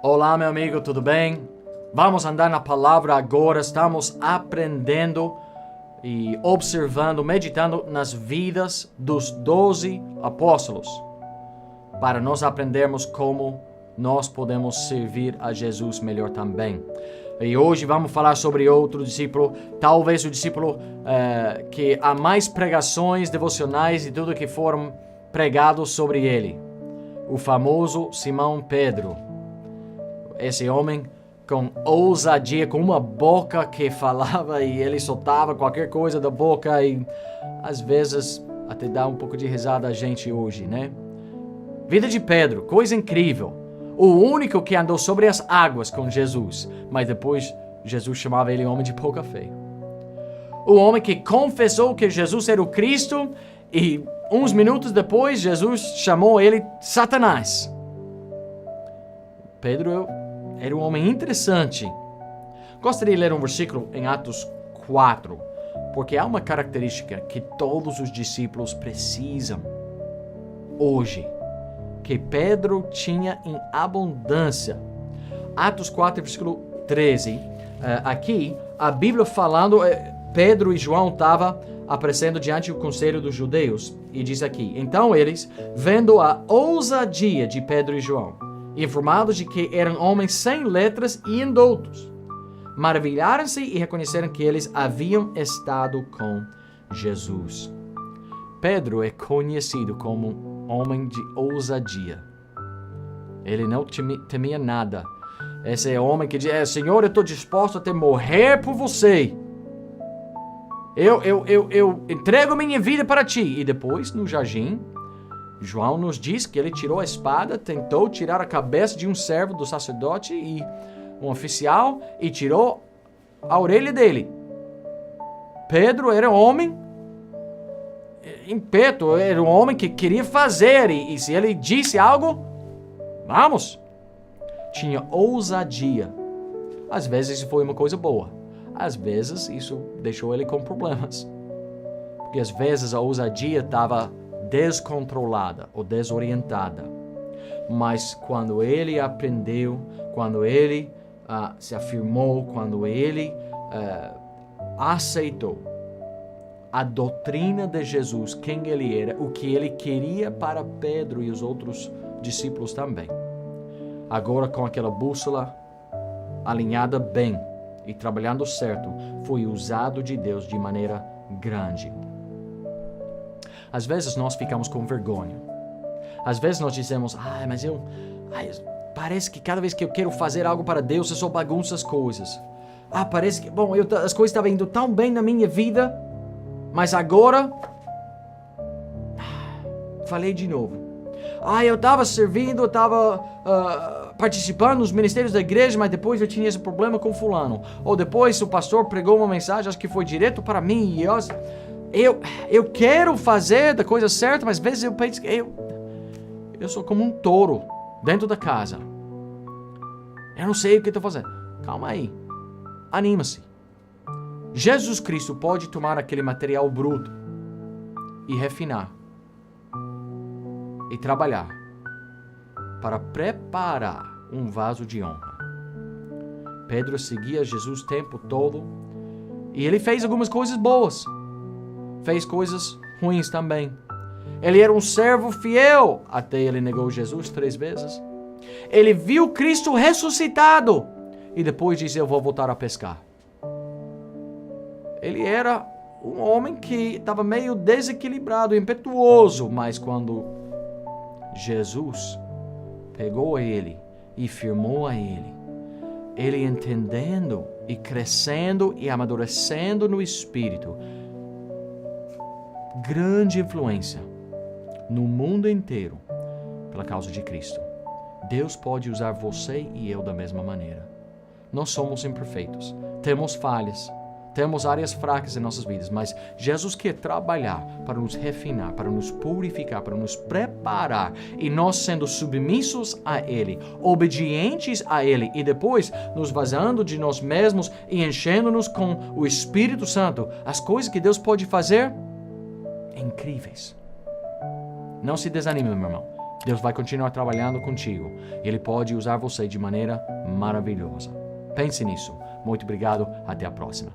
Olá, meu amigo, tudo bem? Vamos andar na palavra agora. Estamos aprendendo e observando, meditando nas vidas dos 12 apóstolos, para nós aprendermos como nós podemos servir a Jesus melhor também. E hoje vamos falar sobre outro discípulo, talvez o discípulo que há mais pregações devocionais e tudo que foram pregados sobre ele, o famoso Simão Pedro. Esse homem com ousadia, com uma boca que falava e ele soltava qualquer coisa da boca e às vezes até dá um pouco de risada a gente hoje, né? Vida de Pedro, coisa incrível. O único que andou sobre as águas com Jesus, mas depois Jesus chamava ele homem de pouca fé. O homem que confessou que Jesus era o Cristo e uns minutos depois Jesus chamou ele Satanás. Pedro era um homem interessante. Gostaria de ler um versículo em Atos 4, porque há uma característica que todos os discípulos precisam hoje, que Pedro tinha em abundância. Atos 4, versículo 13. Aqui, a Bíblia falando, Pedro e João estavam aparecendo diante do conselho dos judeus, e diz aqui: então eles, vendo a ousadia de Pedro e João, informados de que eram homens sem letras e indoutos, maravilharam-se e reconheceram que eles haviam estado com Jesus. Pedro é conhecido como um homem de ousadia. Ele não temia nada. Esse é o homem que diz: Senhor, eu estou disposto até morrer por você. Eu entrego minha vida para ti. E depois, no jardim, João nos diz que ele tirou a espada, tentou tirar a cabeça de um servo do sacerdote e um oficial e tirou a orelha dele. Pedro era um homem impeto, era um homem que queria fazer e se ele disse algo, vamos. Tinha ousadia. Às vezes isso foi uma coisa boa, às vezes isso deixou ele com problemas, porque às vezes a ousadia estava descontrolada ou desorientada. Mas quando ele aprendeu, quando ele se afirmou, quando ele aceitou a doutrina de Jesus, quem ele era, o que ele queria para Pedro e os outros discípulos também, agora com aquela bússola alinhada bem e trabalhando certo, foi usado de Deus de maneira grande. Às vezes nós ficamos com vergonha. Às vezes nós dizemos: mas parece que cada vez que eu quero fazer algo para Deus, eu só bagunço as coisas. Parece que, as coisas estavam indo tão bem na minha vida, mas agora, falei de novo. Eu estava servindo, eu estava participando nos ministérios da igreja, mas depois eu tinha esse problema com fulano. Ou depois o pastor pregou uma mensagem, acho que foi direto para mim, e eu quero fazer da coisa certa, mas às vezes eu penso que eu sou como um touro dentro da casa. Eu não sei o que estou fazendo. Calma aí. Anima-se. Jesus Cristo pode tomar aquele material bruto e refinar e trabalhar para preparar um vaso de honra. Pedro seguia Jesus o tempo todo e ele fez algumas coisas boas. Fez coisas ruins também. Ele era um servo fiel, até ele negou Jesus 3 vezes. Ele viu Cristo ressuscitado e depois disse: eu vou voltar a pescar. Ele era um homem que estava meio desequilibrado, impetuoso, mas quando Jesus pegou ele e firmou a ele entendendo e crescendo e amadurecendo no Espírito, grande influência no mundo inteiro pela causa de Cristo. Deus pode usar você e eu da mesma maneira. Nós somos imperfeitos, temos falhas, temos áreas fracas em nossas vidas, mas Jesus quer trabalhar para nos refinar, para nos purificar, para nos preparar, e nós sendo submissos a Ele, obedientes a Ele, e depois nos vazando de nós mesmos e enchendo-nos com o Espírito Santo, as coisas que Deus pode fazer incríveis. Não se desanime, meu irmão. Deus vai continuar trabalhando contigo. Ele pode usar você de maneira maravilhosa. Pense nisso. Muito obrigado. Até a próxima.